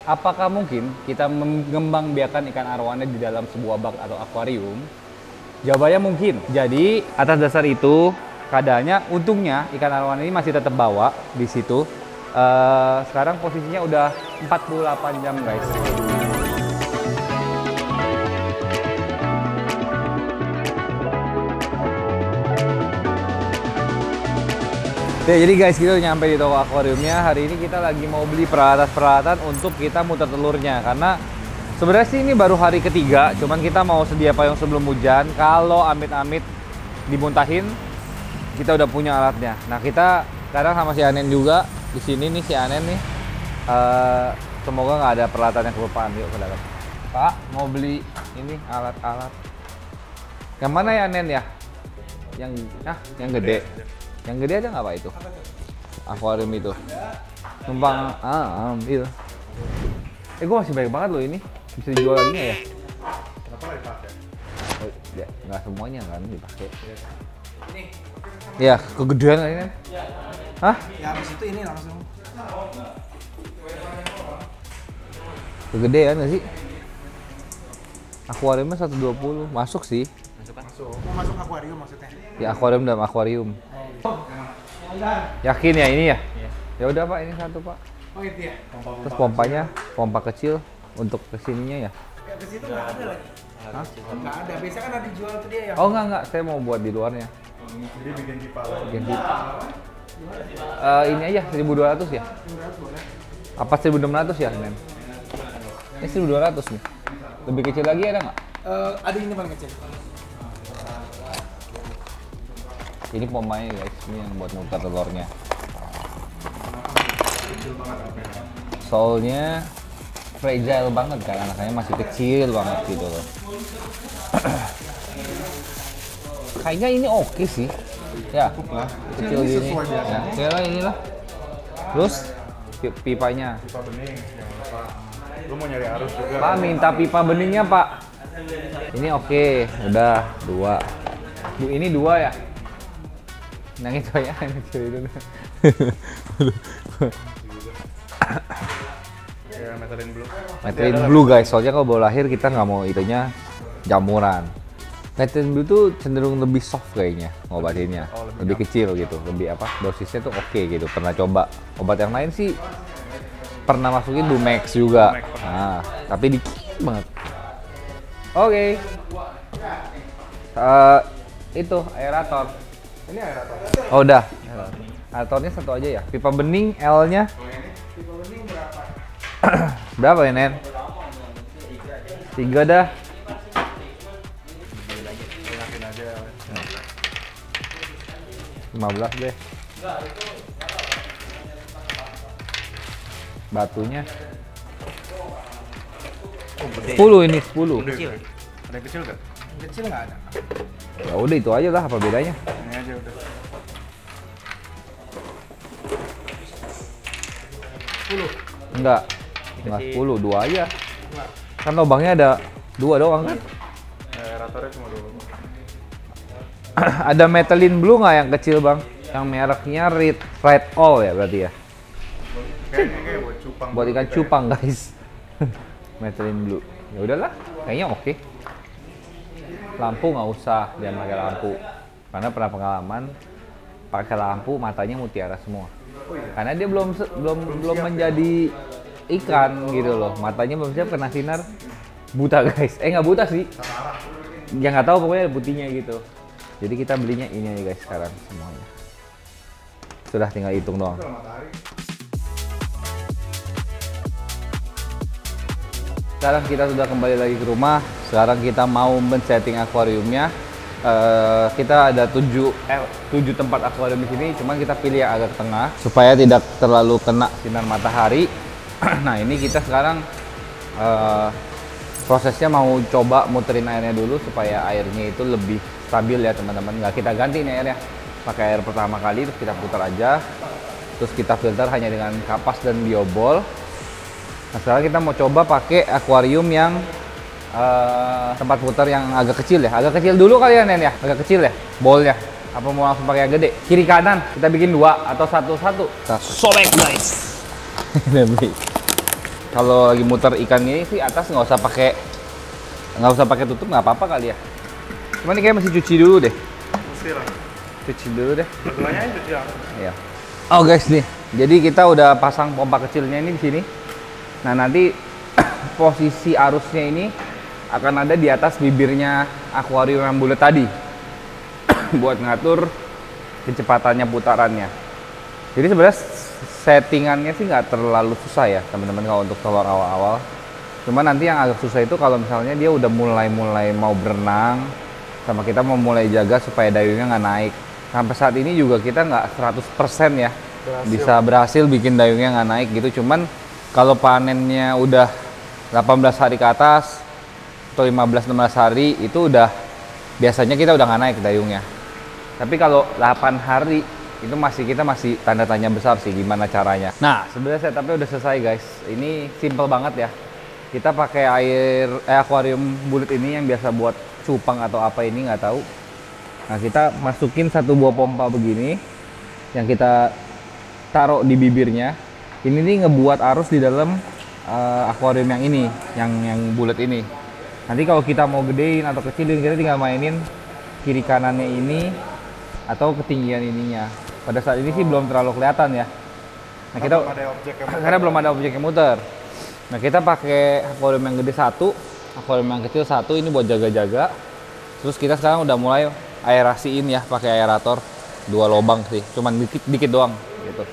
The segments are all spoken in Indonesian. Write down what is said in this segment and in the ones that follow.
apakah mungkin kita mengembangbiakan ikan arowana di dalam sebuah bak atau akuarium? Jawabannya mungkin. Jadi atas dasar itu, keadaannya untungnya ikan arowana ini masih tetap bawa di situ. Sekarang posisinya udah 48 jam guys. Oke, jadi guys, kita udah nyampe di toko akuariumnya. Hari ini kita lagi mau beli peralatan-peralatan untuk kita muter telurnya. Karena sebenarnya sih ini baru hari ketiga, cuman kita mau sedia payung sebelum hujan. Kalau amit-amit dimuntahin, kita udah punya alatnya. Nah, kita sekarang sama si Anen juga di sini nih, si Anen nih. Semoga nggak ada peralatan yang kelupaan. Yuk ke dalam. Pak, mau beli ini alat-alat. Yang mana ya, Anen ya? Yang gede. Yang gede aja nggak Pak itu? Akuarium itu. Numpang ambil. Gue masih banyak banget loh ini. Bisa dijual lagi nggak ya? Kenapa nggak dipakai? Oh, ya, nggak semuanya kan dipakai. Ya, kegedean ini kan? Hah? Ya habis itu ini langsung. Kegedean nggak sih? Akuariumnya 120. Masuk sih. Masuk. Mau masuk akuarium maksudnya? Ya, akuarium dalam akuarium. Yakin ya ini ya? Ya udah Pak, ini satu Pak. Oh itu ya? Terus pompanya, pompa kecil untuk kesininya ya? Ya ke situ nggak ada lagi. Hah? Nggak ada. Biasanya kan ada dijual tuh dia ya. Oh enggak, saya mau buat di luarnya. Jadi bikin pipa lagi. Bikin pipa. Ini aja 1.200 ya? Boleh. Apa 1.600 ya, Nen? Ini 1.200 nih. Lebih kecil lagi ada nggak? Ada ini paling kecil. Ini pompanya guys, ini yang buat muter telurnya. Soalnya fragile banget kan, anaknya masih kecil banget gitu loh. Kayaknya ini oke sih. Ya, kecil Ini gini. sesuai biasa. Ya, oke lah inilah. Terus pipanya. Pipa bening, jangan lupa. Lu mau nyari arus juga. Pak, minta pipa beningnya Pak. Ini oke, udah 2. Bu, ini 2 ya? Nah itu ya, yang kecil itu. Ya, Methylene Blue. Methylene Blue guys, soalnya kalau baru lahir kita nggak mau itunya jamuran. Methylene Blue tuh cenderung lebih soft kayaknya ngobatinnya, Oh, lebih kecil gitu, lebih apa, dosisnya tuh oke gitu. Pernah coba obat yang lain sih, pernah masukin Dumex juga, nah tapi dikit banget. Oke. Itu aerator. Ini aerator. Oh udah. Aeratornya satu aja ya. Pipa bening L-nya Pipa bening berapa? berapa ya Nen? 3 dah. Enakin aja. 15 deh. Batunya Oh, gede. 10 ini 10. Kecil. Ada yang kecil nggak? Kecil nggak ada. Ya udah itu aja lah, apa bedanya? Ini aja udah. 10. Enggak 10, 2 aja. Kan lubangnya ada 2 doang kan? Aeratornya cuma 2. Ada Methylene Blue nggak yang kecil bang? Yang mereknya Red All ya berarti ya? Kayaknya kayak buat cupang. Buat ikan gitu ya. cupang guys. Methylene Blue. Ya udahlah, kayaknya oke. Lampu nggak usah, jangan pakai lampu. Karena pernah pengalaman pakai lampu matanya mutiara semua. Karena dia belum menjadi ikan gitu loh. Matanya belum siap kena sinar, buta guys. Nggak buta sih. Ya nggak tahu, pokoknya ada putihnya gitu. Jadi kita belinya ini aja guys sekarang semuanya. Sudah tinggal hitung doang. Sekarang kita sudah kembali lagi ke rumah. Sekarang kita mau men-setting akuariumnya. Kita ada 7 tempat akuarium di sini, cuman kita pilih yang agak ke tengah supaya tidak terlalu kena sinar matahari. Nah ini kita sekarang prosesnya mau coba muterin airnya dulu supaya airnya itu lebih stabil ya teman-teman. Nggak kita ganti nih airnya, pakai air pertama kali terus kita putar aja, terus kita filter hanya dengan kapas dan biobol. Nah sekarang kita mau coba pakai akuarium yang tempat putar yang agak kecil ya, agak kecil dulu kali ya Nen ya, agak kecil ya bolnya. Apa mau langsung pakai yang gede? Kiri kanan kita bikin 2 atau 1-1. Kita sobek guys. kalau lagi muter ikannya sih atas nggak usah pakai tutup, nggak apa-apa kali ya. Cuman ini kayak masih cuci dulu deh. Mesti lah. Cuci dulu deh. Keduanya itu dia. Iya. Oh guys nih, jadi kita udah pasang pompa kecilnya ini di sini. Nah nanti posisi arusnya ini akan ada di atas bibirnya akuarium yang bulat tadi, buat ngatur kecepatannya putarannya. Jadi sebenarnya settingannya sih nggak terlalu susah ya teman-teman kalau untuk telur awal-awal. Cuma nanti yang agak susah itu kalau misalnya dia udah mulai mau berenang, sama kita mau mulai jaga supaya dayungnya nggak naik. Sampai saat ini juga kita nggak 100% ya bisa berhasil bikin dayungnya nggak naik gitu. Cuman kalau panennya udah 18 hari ke atas atau 15-16 hari itu udah biasanya kita udah nggak naik dayungnya. Tapi kalau 8 hari itu kita masih tanda tanya besar sih gimana caranya. Nah sebenarnya setupnya udah selesai guys. Ini simple banget ya. Kita pakai akuarium bulat ini yang biasa buat cupang atau apa ini nggak tahu. Nah kita masukin satu buah pompa begini yang kita taruh di bibirnya. Ini nih ngebuat arus di dalam akuarium yang ini, yang bulat ini. Nanti kalau kita mau gedein atau kecilin, kita tinggal mainin kiri kanannya ini atau ketinggian ininya. Pada saat ini sih belum terlalu kelihatan ya. Nah kita karena belum ada objek yang muter. Nah kita pakai akuarium yang gede satu, akuarium yang kecil satu, ini buat jaga-jaga. Terus kita sekarang udah mulai aerasiin ya, pakai aerator 2 lubang sih, cuman dikit doang gitu.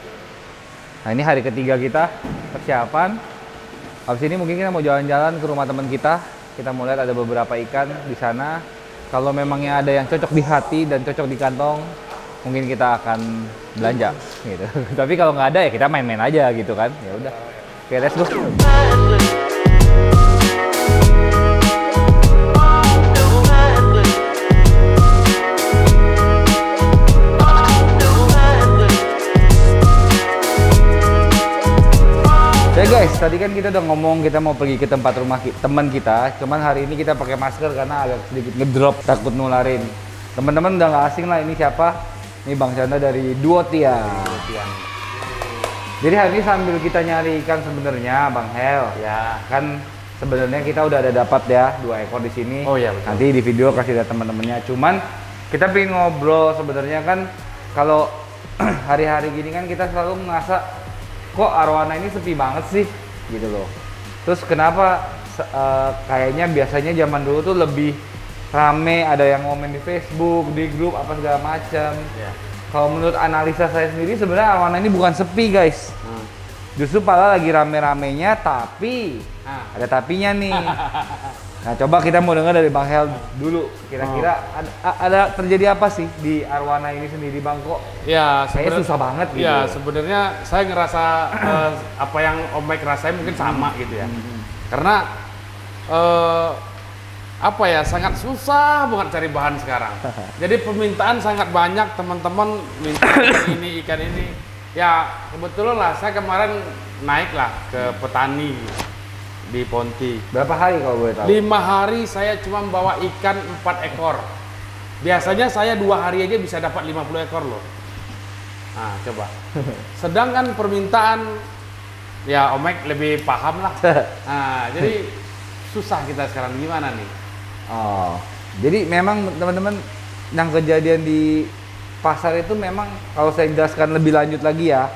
Nah ini hari ketiga kita persiapan. Habis ini mungkin kita mau jalan-jalan ke rumah teman kita. Kita mau lihat ada beberapa ikan di sana. Kalau memangnya ada yang cocok di hati dan cocok di kantong, mungkin kita akan belanja gitu. Tapi kalau nggak ada ya kita main-main aja gitu kan. Ya udah. Oke, let's go. Ya guys, tadi kan kita udah ngomong kita mau pergi ke tempat rumah teman kita. Cuman hari ini kita pakai masker karena agak sedikit ngedrop, takut nularin. Teman-teman udah nggak asing lah ini siapa? Ini Bang Chandra dari Duotian. Jadi hari ini sambil kita nyari ikan sebenarnya, Bang Hel. Ya, kan sebenarnya kita udah ada dapat ya 2 ekor di sini. Oh iya betul. Nanti di video kasih lihat teman-temannya. Cuman kita pengen ngobrol sebenarnya kan kalau hari-hari gini kan kita selalu ngerasa kok arwana ini sepi banget sih gitu loh. Terus kenapa kayaknya biasanya zaman dulu tuh lebih rame, ada yang ngomen di Facebook, di grup apa segala macam. Yeah. Kalau menurut analisa saya sendiri sebenarnya arwana ini bukan sepi guys. Justru malah lagi rame-ramenya, tapi ada tapinya nih. Nah coba kita mau dengar dari Bang Hel dulu. Kira-kira ada terjadi apa sih di arwana ini sendiri Bang kok? Ya kayaknya susah banget gitu. Ya sebenarnya saya ngerasa apa yang Om Mike rasain mungkin sama gitu ya. Karena apa ya, sangat susah banget cari bahan sekarang. Jadi permintaan sangat banyak, teman-teman minta ikan ini. Ya kebetulan lah saya kemarin naik lah ke petani di Ponti. Berapa hari kalau boleh tahu? 5 hari saya cuma bawa ikan 4 ekor. Biasanya saya 2 hari aja bisa dapat 50 ekor loh. Nah coba. Sedangkan permintaan ya Om Mike lebih paham lah. Nah jadi susah kita sekarang, gimana nih? Oh, jadi memang teman-teman yang kejadian di pasar itu memang kalau saya jelaskan lebih lanjut lagi ya.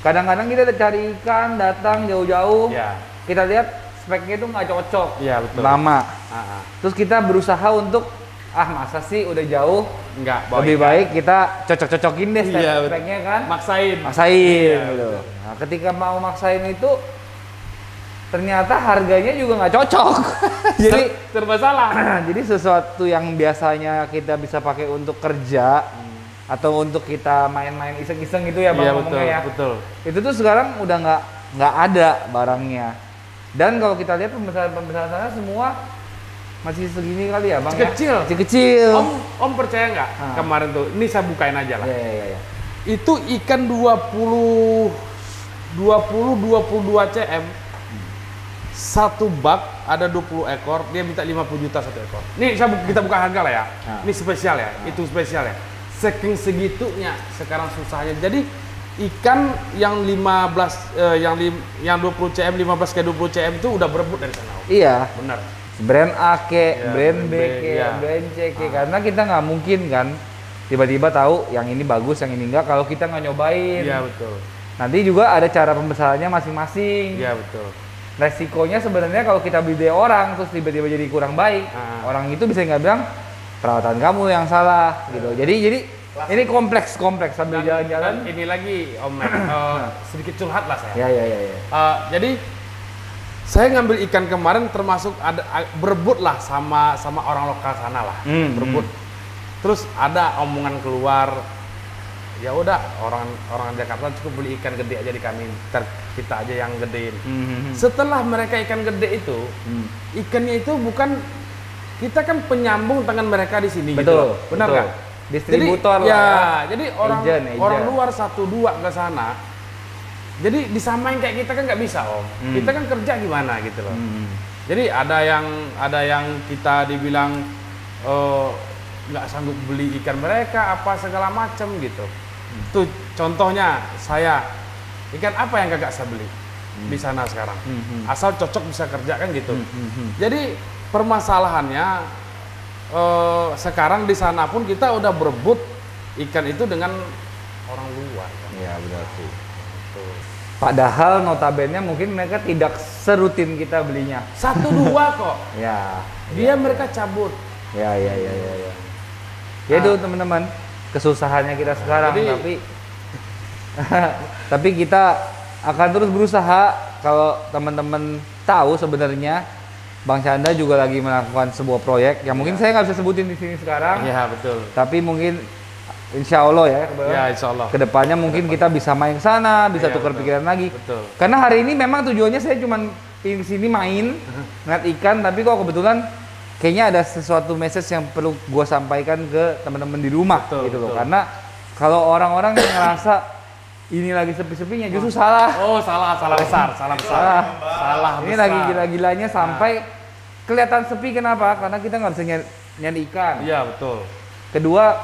Kadang-kadang kita cari ikan datang jauh-jauh. Ya. Kita lihat speknya itu nggak cocok, ya, betul. Lama. Terus kita berusaha untuk masa sih udah jauh, lebih baik kita cocok-cocokin deh speknya kan, maksain ya, gitu. Nah, ketika mau maksain itu ternyata harganya juga nggak cocok. Jadi termasalah. Jadi sesuatu yang biasanya kita bisa pakai untuk kerja atau untuk kita main-main iseng-iseng gitu ya Bang, ngomongnya ya. Betul. Itu tuh sekarang udah nggak ada barangnya. Dan kalau kita lihat pembesaran sana semua masih segini kali ya Bang. Kecil. Om percaya nggak? Kemarin tuh, ini saya bukain aja lah. Iya. Itu ikan 22 cm. Satu bak ada 20 ekor, dia minta 50 juta satu ekor. Nih kita buka harga lah ya. Ini spesial ya, itu spesial ya. Saking segitunya sekarang susahnya. Jadi ikan yang 20 cm, 15 ke 20 cm itu udah berebut dari sana. Om. Iya. Benar. Brand A ke, Iya, brand B brand B, ke, iya. brand C ke, karena kita nggak mungkin kan tiba-tiba tahu yang ini bagus, yang ini enggak kalau kita nggak nyobain. Iya betul. Nanti juga ada cara pembesarannya masing-masing. Iya betul. Resikonya sebenarnya kalau kita beli dari orang terus tiba-tiba jadi kurang baik, orang itu bisa nggak bilang perawatan kamu yang salah gitu. Jadi ini kompleks sambil jalan-jalan. Dan ini lagi Om Matt, sedikit curhat lah saya. Ya. Jadi saya ngambil ikan kemarin termasuk ada berebut lah sama orang lokal sana lah, berebut. Terus ada omongan keluar, ya udah orang Jakarta cukup beli ikan gede aja di kami, kita aja yang gedein. Setelah mereka ikan gede itu, ikannya itu bukan kita kan penyambung tangan mereka di sini. Betul, gitu. Benar betul. nggak? Distributor jadi, lah ya. Jadi orang Agent. luar 1-2 ke sana. Jadi disamain kayak kita kan nggak bisa Om. Kita kan kerja gimana gitu loh. Jadi ada yang kita dibilang nggak sanggup beli ikan mereka apa segala macam gitu. Tuh contohnya saya ikan apa yang kagak saya beli di sana sekarang. Asal cocok bisa kerja kan gitu. Jadi permasalahannya sekarang di sana pun kita udah berebut ikan itu dengan orang luar. Kan? Iya benar sih. Padahal notabene mungkin mereka tidak serutin kita belinya. 1-2 kok. Ya. Mereka cabut. Ya. Ya itu teman-teman kesusahannya kita sekarang, Jadi- tapi kita akan terus berusaha. Kalau teman-teman tahu sebenarnya Bang Chandra juga lagi melakukan sebuah proyek yang mungkin saya nggak bisa sebutin di sini sekarang. Iya betul. Tapi mungkin insya Allah ya, Ya insya Allah. kedepannya mungkin kita bisa main ke sana, bisa Iya, tukar betul. pikiran lagi. Betul. Karena hari ini memang tujuannya saya cuma ingin sini main, ngeliat ikan, tapi kok kebetulan kayaknya ada sesuatu message yang perlu gua sampaikan ke teman-teman di rumah Betul, gitu loh. betul. Karena kalau orang-orang yang ngerasa ini lagi sepi-sepinya justru salah. Oh salah besar. Salah Ini besar. lagi gila-gilanya sampai kelihatan sepi. Kenapa? Karena kita nggak bisa nyari ikan. Iya betul. Kedua,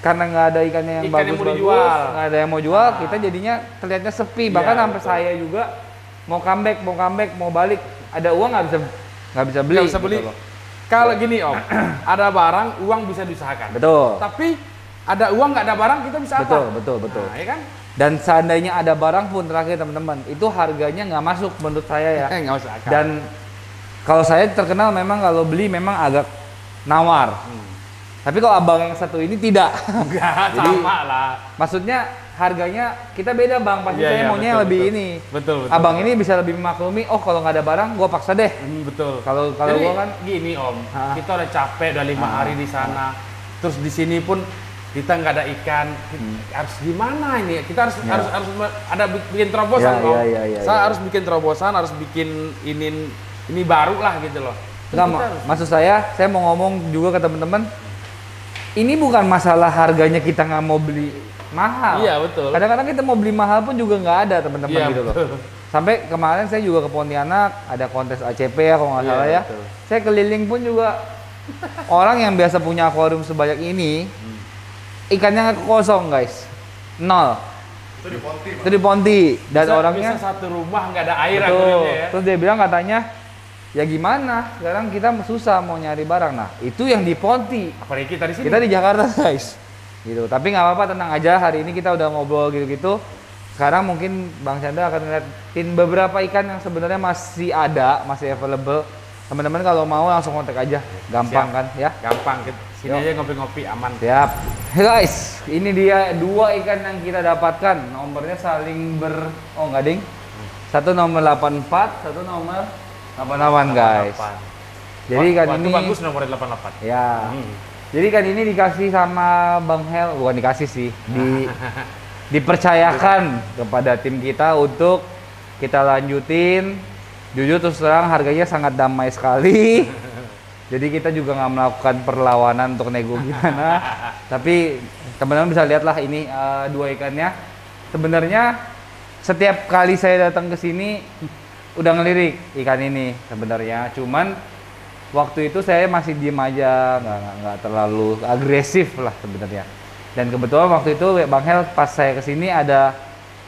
karena nggak ada ikannya yang Ikan yang mau bagus-bagus, dijual. nggak ada yang mau jual, kita jadinya terlihatnya sepi. Bahkan Iya, sampai betul. saya juga mau comeback, mau balik, ada uang nggak bisa beli. Nggak bisa beli. gitu loh. Kalau gini Om, ada barang uang bisa diusahakan. Betul. Tapi ada uang nggak ada barang kita bisa apa? Betul. Nah, ya kan? Dan seandainya ada barang pun terakhir teman-teman, itu harganya nggak masuk menurut saya ya. Nggak usah akal. Dan kalau saya terkenal memang kalau beli memang agak nawar. Tapi kalau abang yang satu ini tidak. Enggak Jadi, sama lah. Maksudnya harganya kita beda bang. Pasti Iya, saya iya, maunya yang betul, lebih betul. ini. Betul. Abang ini bisa lebih memaklumi. Oh kalau nggak ada barang, gua paksa deh. Betul. Kalau Jadi, gua kan, gini Om, Hah? kita udah capek udah 5 hari di sana. Terus di sini pun kita nggak ada ikan. Harus gimana ini? Kita harus Ya. harus ada bikin terobosan Ya, Om. ya, Saya ya. harus bikin terobosan, harus bikin ini baru lah gitu loh. nggak, Kita harus- maksud saya mau ngomong juga ke teman-teman. Ini bukan masalah harganya kita nggak mau beli mahal. Iya, betul. Kadang-kadang kita mau beli mahal pun juga nggak ada teman-teman Iya, gitu betul. loh. Sampai kemarin saya juga ke Pontianak, ada kontes ACP ya kalau nggak Iya, salah ya. betul. Saya keliling pun juga orang yang biasa punya akuarium sebanyak ini, ikannya kosong guys, 0. Itu di Ponti, Bang. Itu di Ponti dan Bisa- orangnya bisa satu rumah nggak ada air betul. akuariumnya ya. Terus dia bilang katanya, ya gimana? Sekarang kita susah mau nyari barang. Nah itu yang di Ponti. Apalagi kita di sini. Kita di Jakarta guys, gitu. Tapi nggak apa-apa, tenang aja. Hari ini kita udah ngobrol gitu-gitu. Sekarang mungkin Bang Chandra akan ngeliatin beberapa ikan yang sebenarnya masih ada, masih available. Teman-teman kalau mau langsung kontak aja, gampang Siap. kan ya? Gampang. Sini Yuk. aja ngopi-ngopi aman. Siap. Hey guys, ini dia 2 ikan yang kita dapatkan. Nomornya saling oh nggak ding. Satu nomor 84, satu nomor 88 guys. Jadi ikan Waktu ini bagus nomor 88. ya. Jadi kan ini dikasih sama Bang Hel, bukan dikasih sih, dipercayakan kepada tim kita untuk kita lanjutin. Jujur terus terang harganya sangat damai sekali. Jadi kita juga nggak melakukan perlawanan untuk nego gimana. Tapi teman-teman bisa lihatlah ini 2 ikannya. Sebenarnya setiap kali saya datang ke sini udah ngelirik ikan ini sebenarnya. Cuman waktu itu saya masih diem aja, nggak terlalu agresif lah sebenarnya. Dan kebetulan waktu itu Bang Hel pas saya kesini ada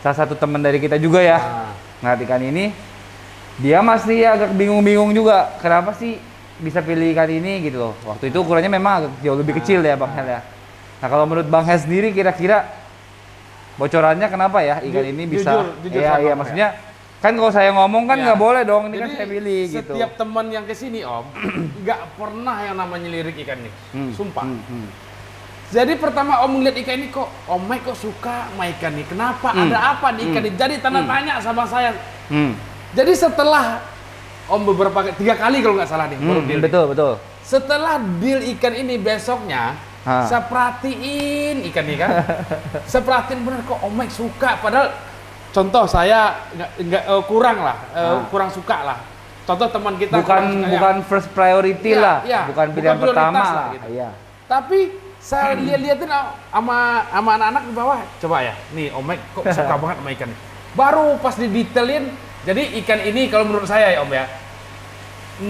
salah satu teman dari kita juga ya ngeliat ikan ini, dia masih agak bingung-bingung juga kenapa sih bisa pilih ikan ini gitu loh. Waktu itu ukurannya memang agak jauh lebih kecil ya Bang Hel ya. Nah kalau menurut Bang Hel sendiri kira-kira bocorannya kenapa ya ikan ini bisa? Jujur Iya sama iya Om maksudnya kan kalau saya ngomong kan Iya. nggak boleh dong, ini kan Jadi, saya pilih gitu. Setiap teman yang kesini Om, nggak pernah yang namanya lirik ikan ini, sumpah. Jadi pertama Om ngeliat ikan ini kok, Om Mike kok suka sama ikan ini, kenapa? Ada apa di ikan ini? Jadi tanda tanya sama saya. Jadi setelah Om beberapa 3 kali kalau nggak salah nih, baru deal. Betul. Setelah deal ikan ini besoknya, saya perhatiin ikan ini kan, saya perhatiin bener kok Om Mike suka, padahal contoh saya nggak kurang lah, kurang suka lah. Contoh teman kita bukan first priority Iya, lah, iya. bukan pilihan Bukan prioritas pertama lah, lah. gitu. Iya. Tapi saya liatin sama anak-anak di bawah, coba ya, nih Om Mike kok suka banget sama ikan ini. Baru pas didetailin, jadi ikan ini kalau menurut saya ya Om ya,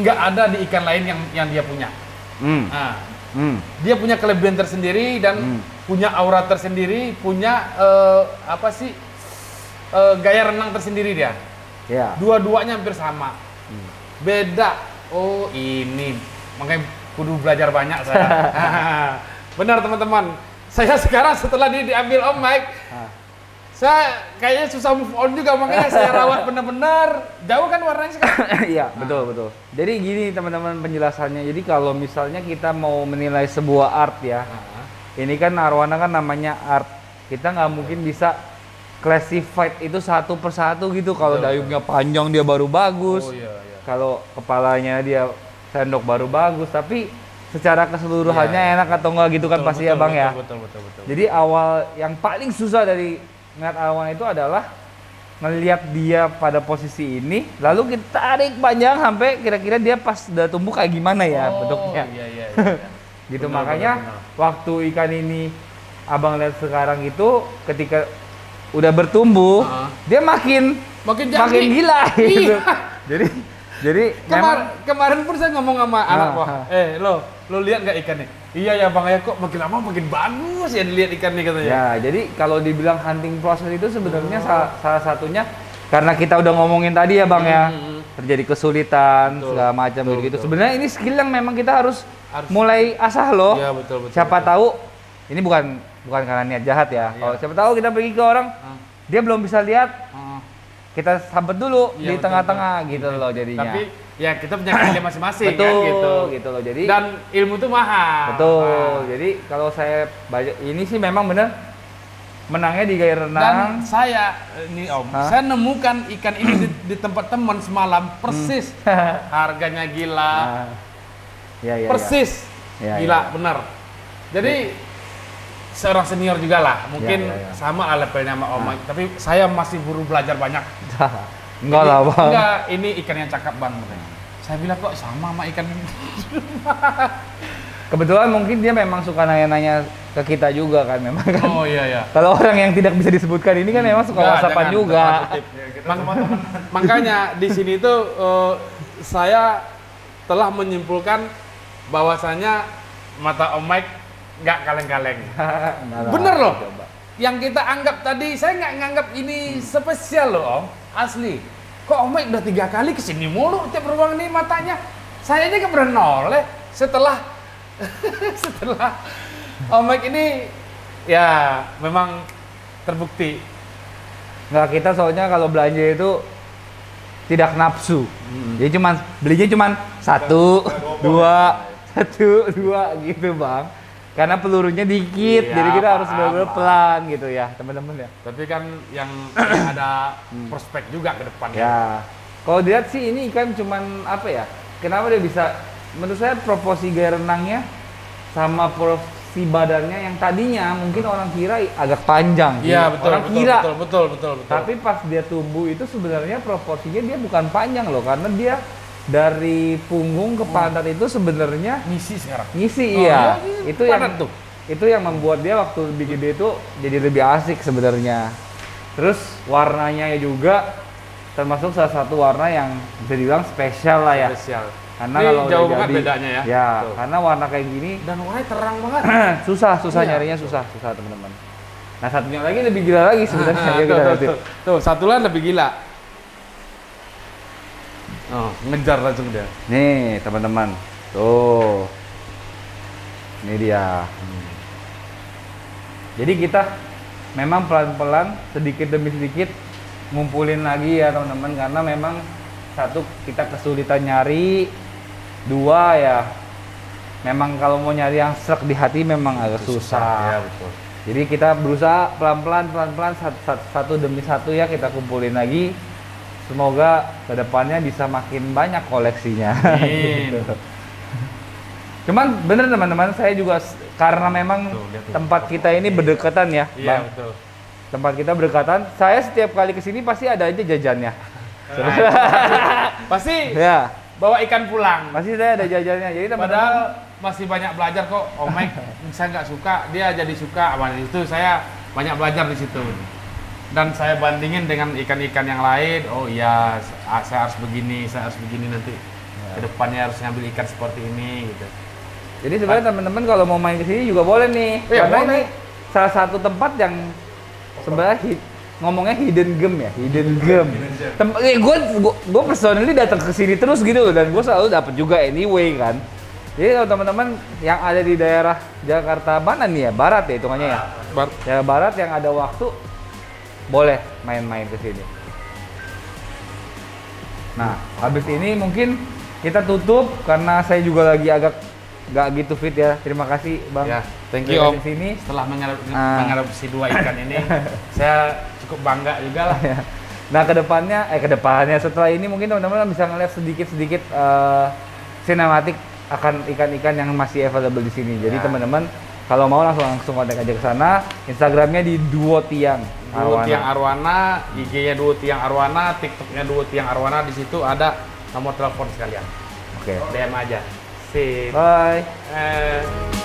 nggak ada di ikan lain yang dia punya. Nah, dia punya kelebihan tersendiri dan punya aura tersendiri, punya gaya renang tersendiri dia. Iya. Dua-duanya hampir sama. Beda. Oh ini, makanya kudu belajar banyak saya. Benar teman-teman. Saya sekarang setelah diambil Om Mike, saya kayaknya susah move on juga, makanya saya rawat benar-benar. Jauh kan warnanya sekarang? Iya, betul. Jadi gini teman-teman penjelasannya. Jadi kalau misalnya kita mau menilai sebuah art ya, ini kan arwana kan namanya art. Kita nggak mungkin bisa classified itu satu persatu gitu. Kalau dayungnya panjang dia baru bagus. Kalau kepalanya dia sendok baru bagus. Tapi secara keseluruhannya enak atau enggak gitu kan pasti ya Bang ya. Betul. Jadi awal yang paling susah dari ngeliat arwana itu adalah ngelihat dia pada posisi ini, lalu kita tarik panjang sampai kira-kira dia pas udah tumbuh kayak gimana ya bentuknya. Iya. Gitu Benar, makanya benar. waktu ikan ini Abang lihat sekarang itu ketika udah bertumbuh, dia makin jadi. gila gitu. Iya. Jadi Kemarin pun saya ngomong sama anak wah, lo lihat nggak ikannya? Iya ya Bang ya, kok makin lama makin bagus ya dilihat ikannya katanya. Ya, jadi kalau dibilang hunting process itu sebenarnya salah satunya karena kita udah ngomongin tadi ya Bang ya, terjadi kesulitan segala macam gitu. Sebenarnya ini skill yang memang kita harus mulai asah loh. Iya, betul. Siapa tahu ini bukan karena niat jahat ya. Kalau siapa tahu kita pergi ke orang, dia belum bisa lihat, kita sampai dulu di tengah-tengah gitu loh jadinya. Tapi ya kita punya keahlian masing-masing Betul, kan gitu loh. Jadi dan ilmu itu mahal. betul. Jadi kalau saya baca ini sih memang bener menangnya di gaya renang. Dan saya ini Om, saya nemukan ikan ini di tempat teman semalam persis. Harganya gila. Ya. Persis. Ya, Gila, bener. Jadi seorang senior juga lah, mungkin Ya. sama lah levelnya sama Om Mike, tapi saya masih buru belajar banyak. Enggak lah Bang. Enggak, ini ikan yang cakep Bang. Saya bilang kok sama ikan ini. Kebetulan mungkin dia memang suka nanya-nanya ke kita juga kan memang kan. Oh iya. Kalau orang yang tidak bisa disebutkan ini kan memang suka whatsappan juga. Makanya di sini tuh saya telah menyimpulkan bahwasanya mata Om Mike nggak kaleng-kaleng. Bener loh. Coba. Yang kita anggap tadi, saya nggak nganggap ini spesial loh Om. Asli. Kok Om Mike udah 3 kali kesini mulu tiap ruang ini matanya. Saya aja nggak pernah noleh setelah Om Mike ini ya memang terbukti. Nggak, kita soalnya kalau belanja itu tidak nafsu. Jadi belinya cuman 1, 2 gitu Bang. Karena pelurunya dikit, Iya, jadi kita harus paham, benar-benar paham. pelan gitu ya teman-teman ya. Tapi kan yang ada prospek juga ke depan. Ya, kalau dilihat sih ini ikan cuman apa ya? Kenapa dia bisa? Menurut saya proporsi gaya renangnya sama porsi badannya yang tadinya mungkin orang kira agak panjang. Iya, gitu. betul, Orang kira. betul. Tapi pas dia tumbuh itu sebenarnya proporsinya dia bukan panjang loh, karena dia dari punggung ke pantat itu sebenarnya misi sekarang. ngisi Oh, iya. iya, Itu yang padat tuh. itu yang membuat dia waktu lebih gede itu jadi lebih asik sebenarnya. Terus warnanya juga termasuk salah satu warna yang bisa dibilang spesial lah ya. Spesial. Karena Ini kalau jauh udah banget jadi- bedanya ya. Ya, Tuh. karena warna kayak gini Dan warnanya terang banget. susah Iya. nyarinya susah teman-teman. Nah satunya lagi lebih gila lagi sebenarnya. Ayo kita lihat. Tuh, satu lagi lebih gila. Oh, ngejar langsung dia. Nih teman-teman, tuh, ini dia. Jadi kita memang pelan-pelan, sedikit demi sedikit ngumpulin lagi ya teman-teman, karena memang satu kita kesulitan nyari, dua ya memang kalau mau nyari yang serak di hati memang agak susah. Ya betul. Jadi kita berusaha pelan-pelan satu demi satu ya kita kumpulin lagi. Semoga kedepannya bisa makin banyak koleksinya. Amin. Gitu. Cuman bener teman-teman, saya juga karena memang Tuh, lihat tuh. tempat kita ini berdekatan ya, Iya Bang. betul. Tempat kita berdekatan. Saya setiap kali kesini pasti ada aja jajannya. Pasti Ya, bawa ikan pulang. pasti saya ada jajannya. Jadi teman-teman, Padahal masih banyak belajar kok. Om Mike, saya nggak suka, dia jadi suka. Awal itu saya banyak belajar di situ. Dan saya bandingin dengan ikan-ikan yang lain. Oh iya, saya harus begini, nanti. Kedepannya harus ngambil ikan seperti ini, gitu. jadi sebenarnya teman-teman kalau mau main ke sini juga boleh nih. Iya, Karena boleh. ini salah satu tempat yang sebenarnya ngomongnya hidden gem ya, hidden gem. Gue personally datang ke sini terus gitu loh, dan gue selalu dapat juga anyway kan. Jadi kalau teman-teman yang ada di daerah Jakarta mana nih ya, barat ya hitungannya ya, daerah barat yang ada waktu boleh main-main ke sini. Nah, habis ini mungkin kita tutup karena saya juga lagi agak nggak gitu fit ya. Terima kasih Bang. Ya, thank you Udah Om. di sini. Setelah mengadopsi dua ikan ini, saya cukup bangga juga lah. Nah, kedepannya setelah ini mungkin teman-teman bisa ngeliat sedikit-sedikit sinematik akan ikan-ikan yang masih available di sini. Jadi Ya. teman-teman kalau mau langsung kontak aja ke sana. Instagramnya di Duo Tiang Duo Arwana. Tiang Arwana, IG-nya Duo Tiang Arwana, TikTok-nya Duo Tiang Arwana. Di situ ada nomor telepon sekalian. Oke. DM aja. Sip. Bye. Eh.